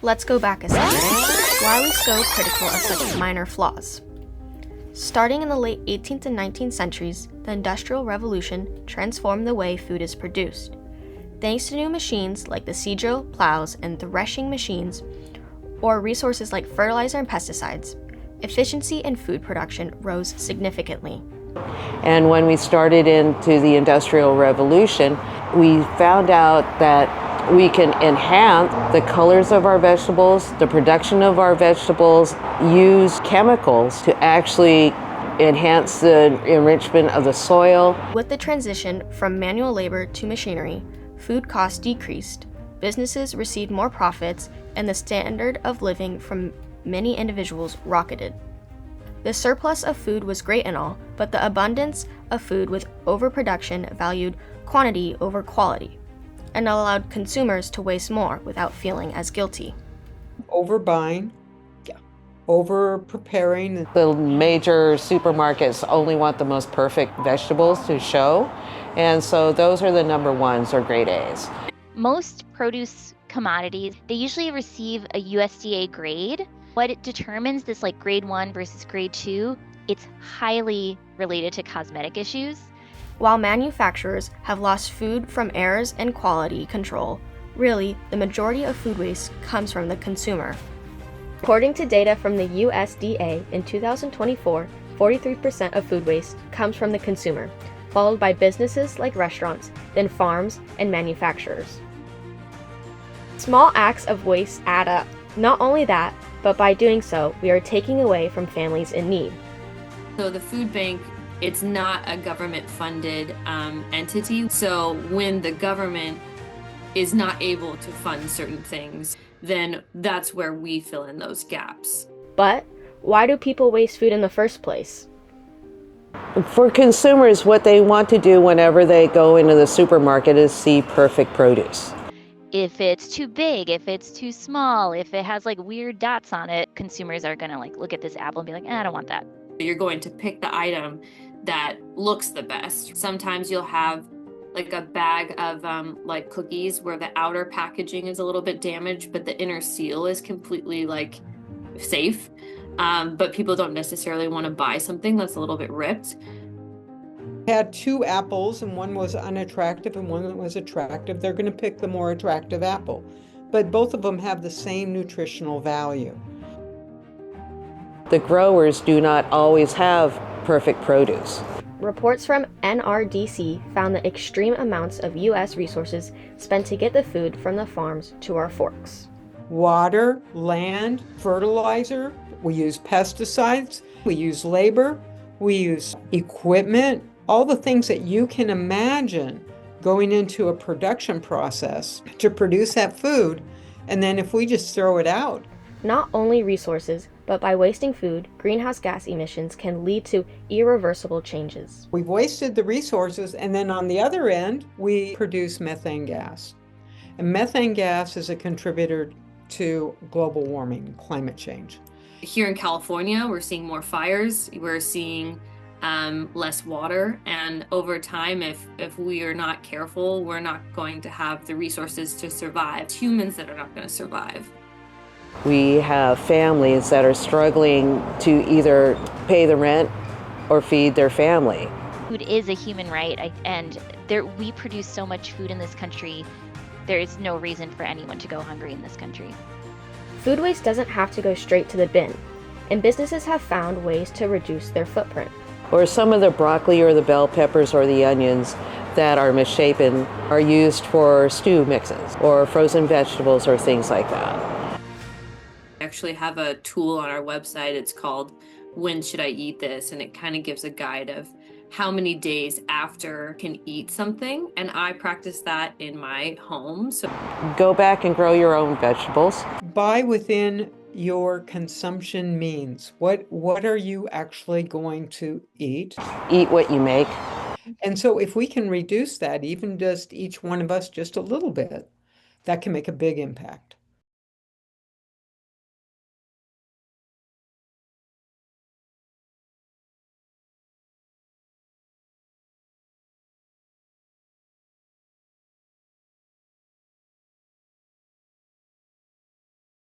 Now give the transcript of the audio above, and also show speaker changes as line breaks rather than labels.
Let's go back a second. Why are we so critical of such minor flaws? Starting in the late 18th and 19th centuries, the Industrial Revolution transformed the way food is produced. Thanks to new machines like the seed drill, plows, and threshing machines, or resources like fertilizer and pesticides, efficiency in food production rose significantly.
And when we started into the Industrial Revolution, we found out that we can enhance the colors of our vegetables, the production of our vegetables, use chemicals to actually enhance the enrichment of the soil.
With the transition from manual labor to machinery, food costs decreased, businesses received more profits, and the standard of living from many individuals rocketed. The surplus of food was great and all, but the abundance of food with overproduction valued quantity over quality and allowed consumers to waste more without feeling as guilty.
Overbuying, over preparing.
The major supermarkets only want the most perfect vegetables to show, and so those are the number ones or grade A's.
Most produce commodities, they usually receive a USDA grade. What it determines this like grade 1 versus grade 2, it's highly related to cosmetic issues.
While manufacturers have lost food from errors in quality control, really, the majority of food waste comes from the consumer. According to data from the USDA in 2024, 43% of food waste comes from the consumer, followed by businesses like restaurants, then farms and manufacturers. Small acts of waste add up. Not only that, but by doing so, we are taking away from families in need.
So the food bank, it's not a government-funded entity. So when the government is not able to fund certain things, then that's where we fill in those gaps.
But why do people waste food in the first place?
For consumers, what they want to do whenever they go into the supermarket is see perfect produce.
If it's too big, if it's too small, if it has like weird dots on it, consumers are gonna like look at this apple and be like, I don't want that.
You're going to pick the item that looks the best. Sometimes you'll have like a bag of like cookies where the outer packaging is a little bit damaged, but the inner seal is completely like safe. But people don't necessarily want to buy something that's a little bit ripped.
Had two apples and one was unattractive and one that was attractive. They're going to pick the more attractive apple, but both of them have the same nutritional value.
The growers do not always have perfect produce.
Reports from NRDC found that extreme amounts of U.S. resources spent to get the food from the farms to our forks.
Water, land, fertilizer, we use pesticides, we use labor, we use equipment, all the things that you can imagine going into a production process to produce that food. And then if we just throw it out.
Not only resources, but by wasting food, greenhouse gas emissions can lead to irreversible changes.
We've wasted the resources, and then on the other end, we produce methane gas. And methane gas is a contributor to global warming, climate change.
Here in California, we're seeing more fires, we're seeing less water, and over time, if we are not careful, we're not going to have the resources to survive. It's humans that are not going to survive.
We have families that are struggling to either pay the rent or feed their family.
Food is a human right, and we produce so much food in this country. There is no reason for anyone to go hungry in this country.
Food waste doesn't have to go straight to the bin, and businesses have found ways to reduce their footprint.
Or some of the broccoli or the bell peppers or the onions that are misshapen are used for stew mixes or frozen vegetables or things like that.
We actually have a tool on our website. It's called When Should I Eat This? And it kind of gives a guide of how many days after can eat something. And I practice that in my home. So
go back and grow your own vegetables.
Buy within your consumption means. What are you actually going to eat?
Eat what you make.
And so if we can reduce that, even just each one of us just a little bit, that can make a big impact.